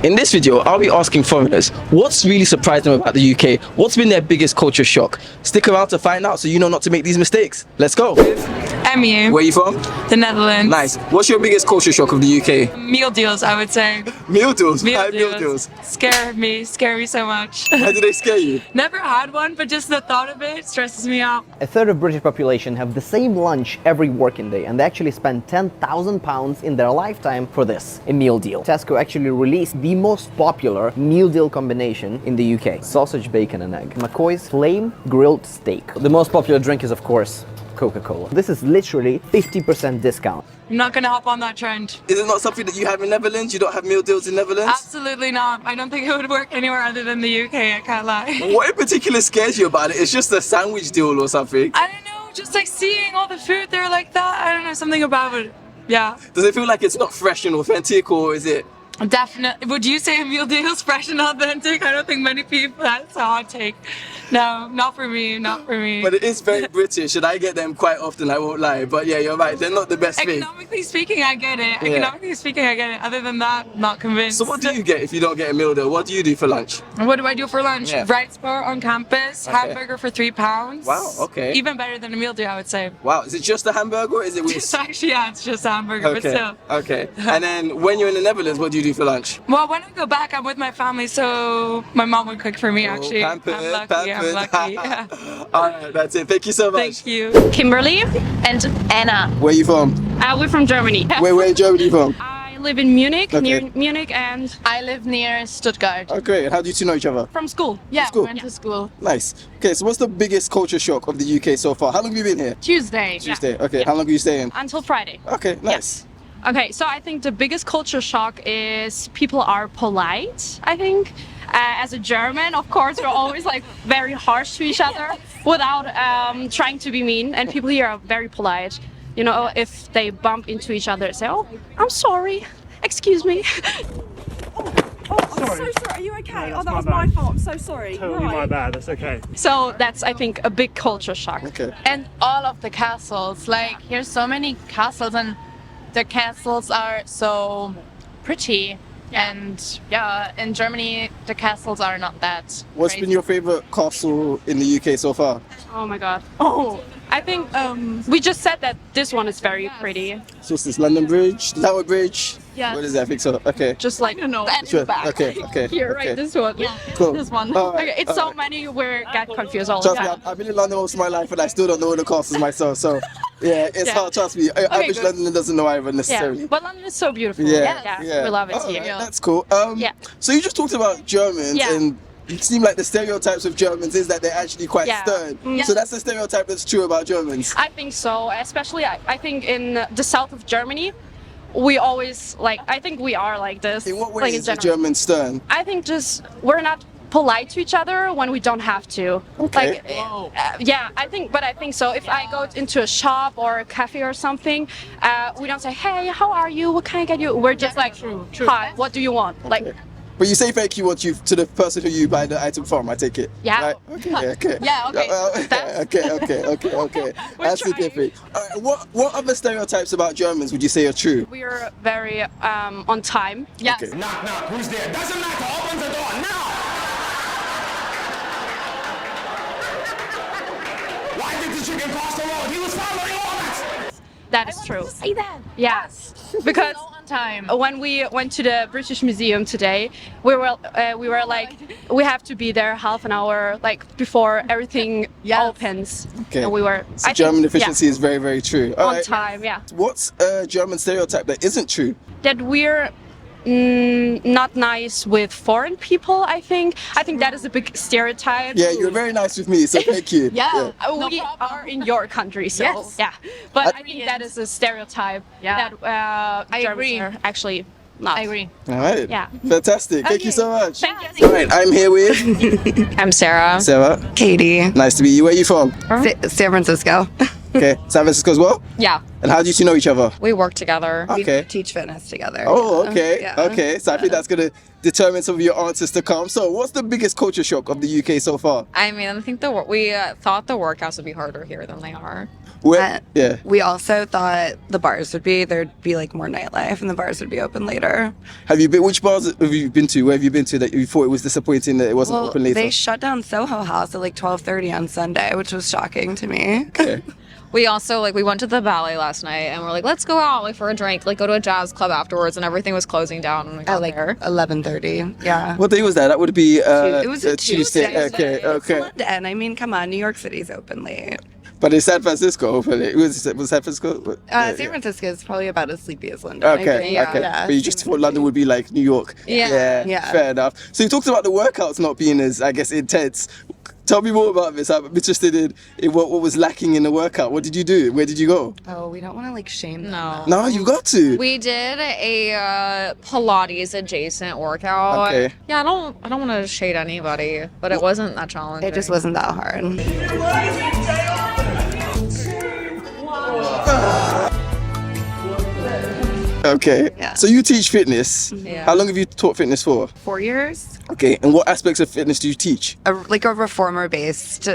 In this video, I'll be asking foreigners what's really surprised them about the UK, what's been their biggest culture shock. Stick around to find out so you know not to make these mistakes. Let's go. MU. Where are you from? The Netherlands. Nice. What's your biggest culture shock of the UK? Meal deals, I would say. Meal deals? Meal Meal deals. Scare me so much. How do they scare you? Never had one, but just the thought of it stresses me out. A third of British population have the same lunch every working day, and they actually spend £10,000 in their lifetime for this, a meal deal. Tesco actually released the most popular meal deal combination in the UK. Sausage, bacon and egg. McCoy's Flame Grilled Steak. The most popular drink is, of course, Coca-Cola. This is literally 50% discount. I'm not gonna hop on that trend. Is it not something that you have in Netherlands? You don't have meal deals in Netherlands? Absolutely not. I don't think it would work anywhere other than the UK, I can't lie. What in particular scares you about it? It's just a sandwich deal or something? I don't know, just like seeing all the food there like that, I don't know, something about it. Yeah. Does it feel like it's not fresh and authentic, or is it? Definitely. Would you say a meal deal is fresh and authentic? I don't think many people, that's a hot take. No, not for me, not for me. But it is very British, and I get them quite often, I won't lie. But yeah, you're right, they're not the best thing. Economically speaking, I get it. Yeah. Economically speaking, I get it. Other than that, not convinced. So what do you get if you don't get a meal deal? What do you do for lunch? What do I do for lunch? Yeah. Rice bar on campus, Okay. hamburger for £3. Wow, okay. Even better than a meal deal, I would say. Wow, is it just a hamburger or is it with... It's actually, yeah, it's just a hamburger, but Okay, still. okay. And then when you're in the Netherlands, what do you do for lunch? Well, when I go back, I'm with my family, so my mom would cook for me, actually. Pampered, I'm lucky, I'm lucky. Yeah. Alright, that's it. Thank you so much. Thank you. Kimberly and Anna. Where are you from? We're from Germany. Where in Germany are you from? I live in Munich, Okay. near Munich, and I live near Stuttgart. Oh, great. And how do you two know each other? from school. Yeah, School. went to school. Nice. Okay, so what's the biggest culture shock of the UK so far? How long have you been here? Tuesday. Tuesday. Okay, how long are you staying? Until Friday. Okay, nice. Okay, so I think the biggest culture shock is people are polite, I think. As a German, of course, we're always like very harsh to each other without trying to be mean. And people here are very polite. You know, if they bump into each other, say, "Oh, I'm sorry, excuse me." I'm so sorry. Are you okay? Oh, that was my fault. I'm so sorry. Totally my bad, that's okay. So that's, I think, a big culture shock. Okay. And all of the castles. Like, here's so many castles, and the castles are so pretty. And yeah, in Germany, the castles are not that. What's crazy. been your favorite castle in the UK so far? Oh my God. Oh, I think we just said that this one is very pretty. So what's this, London Bridge? Tower Bridge? Yeah. What is that? I think so. Okay. Just like Sure. Okay, okay. here, okay. right? This one. Yeah. Cool. This one. All right, Okay, it's all so right. many we get confused all the Trust me, time. I've been in London most of my life and I still don't know all the castles myself. So yeah, it's Yeah. hard. Trust me. Average good. Londoner doesn't know either Yeah, necessarily. but London is so beautiful. Yeah, We love it All here. right, that's cool. Yeah. So you just talked about Germans, Yeah. and it seems like the stereotypes of Germans is that they're actually quite Yeah. stern. Mm. So that's the stereotype that's true about Germans. I think so. Especially, I think in the south of Germany, we always like. I think we are like this. In what way like is the general. German stern? I think just we're not polite to each other when we don't have to. Okay. Like, yeah, I think so. If I go into a shop or a cafe or something, we don't say, "Hey, how are you? What can I get you?" We're just like, "Hi, what do you want?" Like, But you say thank you to the person who you buy the item from, I take it. Yeah. Right? Okay. Yeah, okay. Okay. That's the trying. difference. What other stereotypes about Germans would you say are true? we're very on time. Yes. Okay. Knock, knock, who's there? Doesn't matter, open the door now! Why did the chicken cross the road? He was following orders! That is true. Say that. Yes, because So on time. when we went to the British Museum today, we were like, we have to be there half an hour like before everything opens. Okay. And we were. So I German think, efficiency is very, very true. yeah, All on right. time. Yeah, What's a German stereotype that isn't true? that we're not nice with foreign people. I think that is a big stereotype. Yeah, you're very nice with me, so thank you. Yeah. We are in your country, so Yes. yeah. But I think that is a stereotype Yeah. that I Germans agree. are actually not. I agree. All right. Yeah. Fantastic. Thank you so much. Thank you. All right, I'm here with I'm Sarah. Sarah. Katie. Nice to meet you. Where are you from? San Francisco. Okay, San Francisco as well? Yeah. And how do you two know each other? We work together. Okay. We teach fitness together. Oh, okay. Yeah. Okay, so I think that's going to determine some of your answers to come. So, what's the biggest culture shock of the UK so far? I mean, I think we thought the workouts would be harder here than they are. Yeah. We also thought the bars there'd be like more nightlife and the bars would be open later. Have you been? Which bars have you been to? Where have you been to that you thought it was disappointing that it wasn't Well, open later? they shut down Soho House at like 12:30 on Sunday, which was shocking to me. Okay. We also we went to the ballet last night and we're like, let's go out for a drink, go to a jazz club afterwards, and everything was closing down when we got At like there. 11:30. Yeah. What day was that? That would be It was a Tuesday. Tuesday. Okay. And I mean, come on, New York City's open late. But in San Francisco, hopefully. Was San Francisco? San Francisco is probably about as sleepy as London. I Okay, think. okay. Yeah. But you just thought London would be like New York. Yeah. Fair enough. So you talked about the workouts not being as, I guess, intense. Tell me more about this. I'm interested in what was lacking in the workout. What did you do? Where did you go? Oh, we don't want to shame them. No, you've got to. We did a Pilates adjacent workout. Okay. Yeah, I don't want to shade anybody, but it wasn't that challenging. It just wasn't that hard. Okay. Yeah. So you teach fitness. Yeah. How long have you taught fitness for? 4 years. Okay. And what aspects of fitness do you teach? A reformer-based,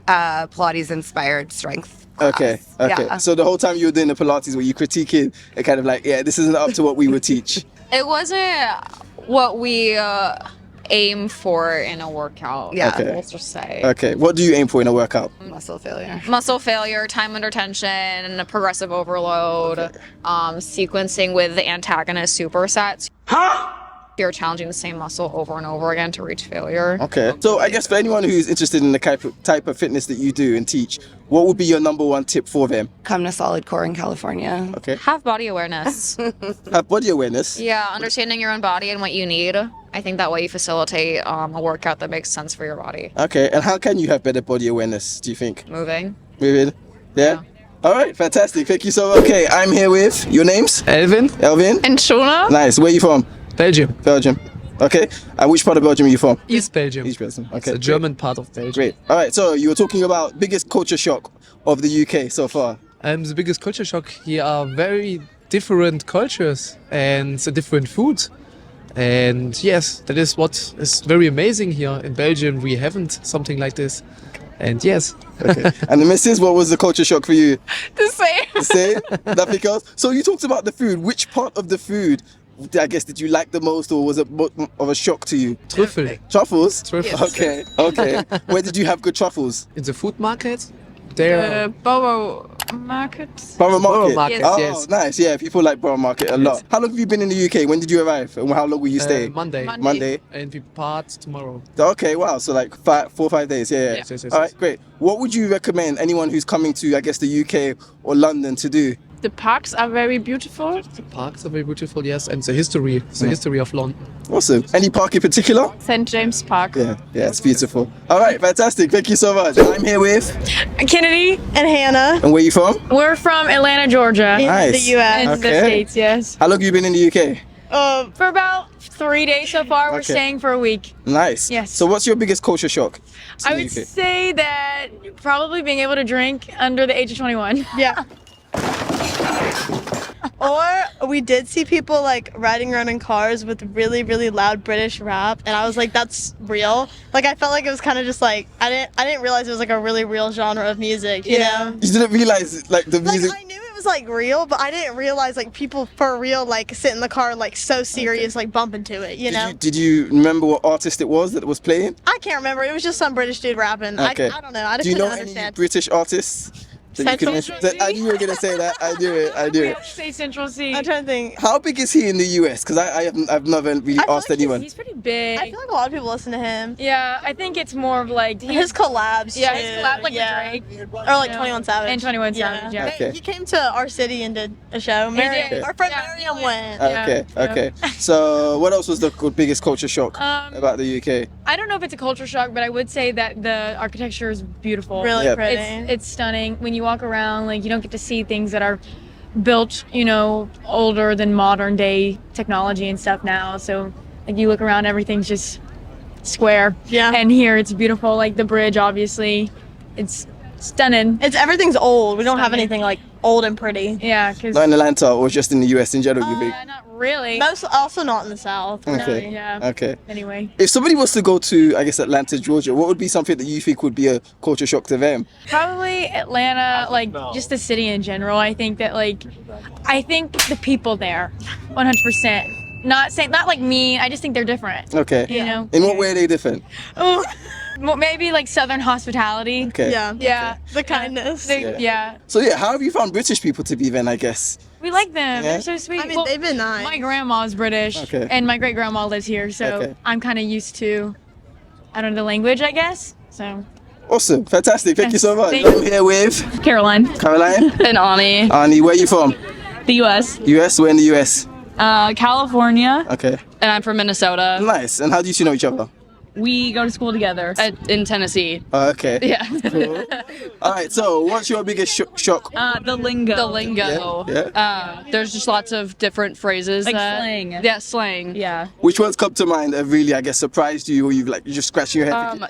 Pilates-inspired strength class. Okay. Yeah. So the whole time you were doing the Pilates, were you critiquing and kind of like, yeah, this isn't up to what we would teach? It wasn't what we aim for in a workout. Yeah. Okay. Let's just say. Okay. What do you aim for in a workout? Muscle failure. Muscle failure, time under tension, progressive overload, sequencing with the antagonist supersets. You're challenging the same muscle over and over again to reach failure. Okay. So I guess for anyone who's interested in the type of fitness that you do and teach, what would be your number one tip for them? Come to Solid Core in California. Okay. Have body awareness. Have body awareness. Yeah, understanding your own body and what you need. I think that way you facilitate a workout that makes sense for your body. Okay. And how can you have better body awareness, do you think? Moving. Moving? Yeah? All right. Fantastic. Thank you so much. Okay. I'm here with your names? Elvin Elvin? and Shona. Nice. Where are you from? Belgium. Belgium. Okay. And which part of Belgium are you from? East Belgium. East Belgium. Okay. It's the German part of Belgium. Great. All right. So you were talking about biggest culture shock of the UK so far. The biggest culture shock here are very different cultures and different food. And yes, that is what is very amazing here in Belgium. We haven't something like this. And yes. Okay. And the missus, what was the culture shock for you? The same. The same? Nothing else? So you talked about the food. Which part of the food, I guess, did you like the most, or was it more of a shock to you? Truffle. Truffles? Truffles. Okay. Okay. Where did you have good truffles? In the food market, there. Borough Market. Borough Market. Borough Market, Oh, yes. nice. Yeah, people like Borough Market a lot. How long have you been in the UK? When did you arrive? And how long will you stay? Monday. Monday. And we part tomorrow. Okay, wow. So like 4 or 5 days. Yeah. Yes. All right, great. What would you recommend anyone who's coming to, I guess, the UK or London to do? The parks are very beautiful. The parks are very beautiful, yes, and the history of London. Awesome. Any park in particular? St. James Park. Yeah, it's beautiful. All right, fantastic. Thank you so much. I'm here with. Kennedy and Hannah. And where are you from? We're from Atlanta, Georgia. Nice. The US. In the Okay. States, yes. How long have you been in the UK? For about 3 days so far. We're Okay. staying for a week. Nice. Yes. So what's your biggest culture shock? to I the would UK? say that probably being able to drink under the age of 21. Yeah. Or we did see people like riding around in cars with really, really loud British rap, and I was like, "That's real." Like I felt like it was kind of just like I didn't realize it was like a really real genre of music. You know? You didn't realize like the music. Like I knew it was like real, but I didn't realize like people for real like sit in the car like so serious like bumping to it. You know? Did you remember what artist it was that was playing? I can't remember. It was just some British dude rapping. Okay. I don't know. I just Do you know couldn't any understand. British artists? That you can Central mention? I knew you were gonna say that. I knew it. I knew it. Say Central C. I'm trying to think. How big is he in the US? Because I've never really I feel asked like anyone. He's pretty big. I feel like a lot of people listen to him. Yeah, I think it's more of like His collabs. Yeah, too. his collab like yeah. with Drake. Or like Yeah. 21 Savage. And 21 Savage, yeah. Okay. He came to our city and did a show. did. Our friend Yeah. Miriam went. Okay. Yeah. Okay. So what else was the biggest culture shock about the UK? I don't know if it's a culture shock, but I would say that the architecture is beautiful. Really Yeah. pretty. It's stunning. When you walk around, like you don't get to see things that are built, you know, older than modern day technology and stuff now. So like you look around, everything's just square. Yeah. And here it's beautiful. Like the bridge, obviously, it's stunning. Everything's old. We don't have Stunning. anything like old and pretty. Yeah, because Not in Atlanta or just in the US in general, you think? not really. Most also not in the South. Okay. Yeah. Okay. Anyway. If somebody was to go to, I guess, Atlanta, Georgia, what would be something that you think would be a culture shock to them? Probably Atlanta, like just the city in general. I think that I think the people there, 100%. Not like me. I just think they're different. Okay. You know. In what way are they different? Oh, well, maybe like Southern hospitality. Okay. Yeah. Yeah. The kindness. Yeah. So yeah, how have you found British people to be then, I guess? We like them. Yeah? They're so sweet. I mean, they've been nice. My grandma's British, Okay. and my great grandma lives here, so Okay. I'm kind of used to, I don't know, the language, I guess. So. Awesome. Fantastic. Thank you so much. Thank you. I'm here with Caroline. Caroline. And Ani. Ani, where are you from? The US. US? Where in the US? California. Okay. And I'm from Minnesota. Nice. And how do you two know each other? We go to school together. In Tennessee. Okay. Yeah. Cool. All right. So, what's your biggest shock? The lingo. The lingo. Yeah. There's just lots of different phrases. Like slang. Yeah, slang. Yeah. Which ones come to mind that really, I guess, surprised you, or you're just scratching your head? thinking,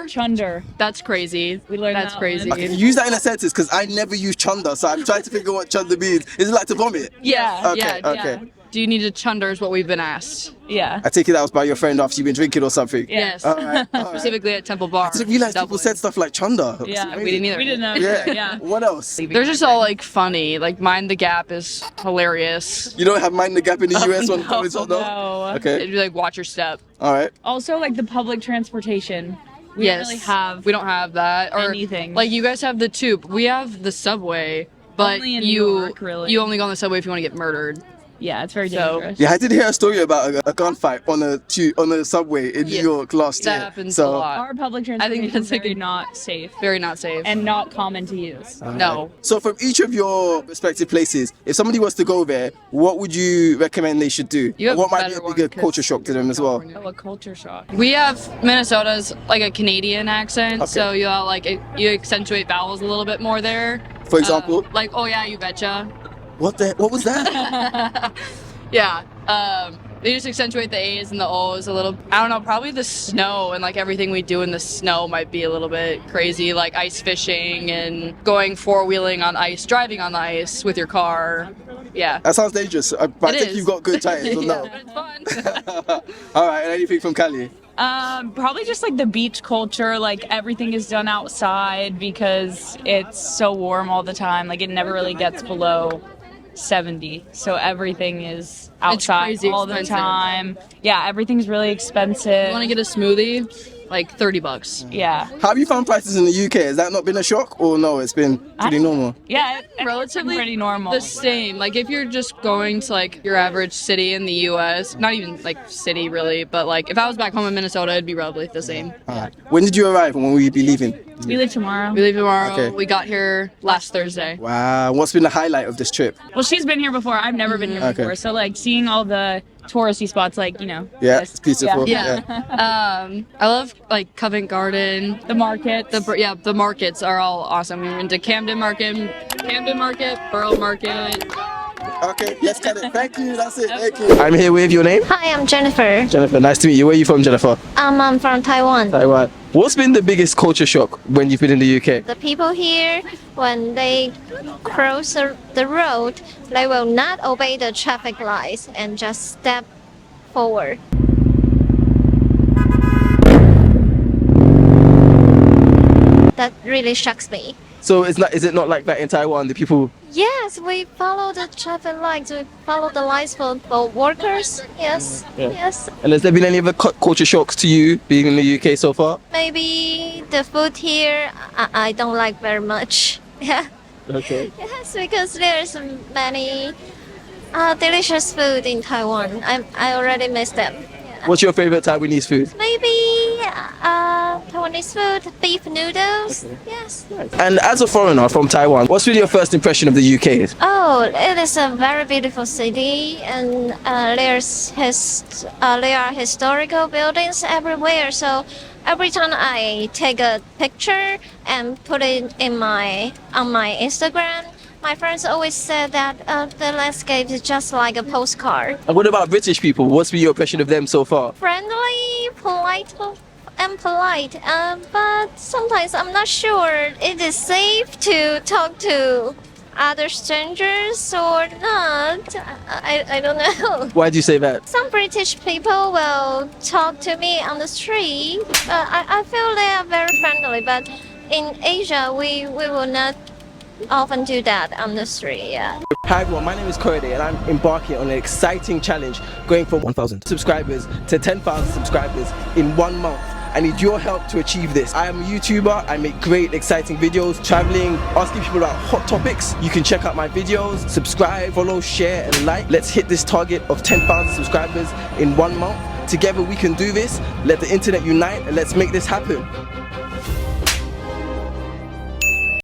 Chunder. That's crazy. We learned That's that crazy. one. okay, use that in a sentence because I never use chunder, so I'm trying to figure what chunder means. Is it like to vomit? Yeah. Okay. Yeah. Okay. Do you need a chunder is what we've been asked. Yeah. I take it that was by your friend after you've been drinking or something. Yes. All right. Specifically at Temple Bar. I didn't realize people Dublin. said stuff like chunder. Yeah, we didn't either. We didn't know. Yeah. Yeah. What else? They're just all like funny. Like Mind the Gap is hilarious. You don't have mind the gap in the US when it's on no? No. Okay. It'd be like watch your step. All right. Also, like the public transportation. We Yes. don't really have. We don't have that or anything. Like you guys have the tube. We have the subway, but Only in New you York, really. you only go on the subway if you want to get murdered. Yeah, it's very So- dangerous. Yeah, I did hear a story about a gunfight on the subway in New Yeah. York last That year. happens so, a lot. Our public I transportation think that's is like very not safe very not safe. and not common to use. No. So from each of your respective places, if somebody was to go there, what would you recommend they should do? You have What might better be a bigger one, 'cause culture shock to them as well? Oh, a culture shock. We have Minnesota's like a Canadian accent, Okay. so you accentuate vowels a little bit more there. For example, Like oh yeah, you betcha. what was that? Yeah. They just accentuate the A's and the O's a little. I don't know, probably the snow and like everything we do in the snow might be a little bit crazy, like ice fishing and going four-wheeling on ice, driving on the ice with your car. Yeah. That sounds dangerous. But I It think is. you've got good tires, or Yeah, no? but it's fun. All right, and anything from Cali? Probably just like the beach culture. Like everything is done outside because it's so warm all the time. Like it never really gets below 70, so everything is outside crazy all the expensive. time. Yeah, everything's really expensive. You want to get a smoothie? Like $30. Yeah, How have you found prices in the UK? Has that not been a shock, or no? It's been pretty normal. yeah, it's Relatively pretty normal. The same. Like if you're just going to like your average city in the US, not even like city really, but like if I was back home in Minnesota, it'd be roughly the same. All right. When did you arrive, and when will you be leaving? We leave tomorrow. We leave tomorrow. Okay. We got here last Thursday. Wow. What's been the highlight of this trip? Well, she's been here before. I've never been here Okay. before, so like seeing all the touristy spots, like Yeah, this. it's beautiful. Yeah. I love like Covent Garden. The market. The markets are all awesome. We went to Camden Market, Borough Market. Okay, let's cut it. Thank you. That's it. Thank you. I'm here with your name? Hi, I'm Jennifer. Jennifer, nice to meet you. Where are you from, Jennifer? I'm from Taiwan. Taiwan. What's been the biggest culture shock when you've been in the UK? The people here, when they cross the road, they will not obey the traffic lights and just step forward. That really shocks me. So is it not like that in Taiwan? The people. Yes, we follow the traffic lights. We follow the lights for workers. Yes, Yeah. yes. And has there been any other culture shocks to you being in the UK so far? Maybe the food here I don't like very much. Yeah. Okay. Yes, because there's many delicious food in Taiwan. I already miss them. What's your favorite Taiwanese food? Maybe Taiwanese food, beef noodles. Yes. And as a foreigner from Taiwan, what's really your first impression of the UK? Oh, it is a very beautiful city, and there are historical buildings everywhere. So every time I take a picture and put it on my Instagram, my friends always said that the landscape is just like a postcard. And what about British people? What's been your impression of them so far? Friendly, polite, but sometimes I'm not sure it is safe to talk to other strangers or not. I don't know. Why do you say that? Some British people will talk to me on the street. I feel they are very friendly, but in Asia, we will not often do that on the street. Yeah. Hi everyone, my name is Korede and I'm embarking on an exciting challenge going from 1,000 subscribers to 10,000 subscribers in 1 month. I need your help to achieve this. I am a YouTuber, I make great exciting videos, traveling, asking people about hot topics. You can check out my videos, subscribe, follow, share and like. Let's hit this target of 10,000 subscribers in 1 month. Together we can do this. Let the internet unite and let's make this happen.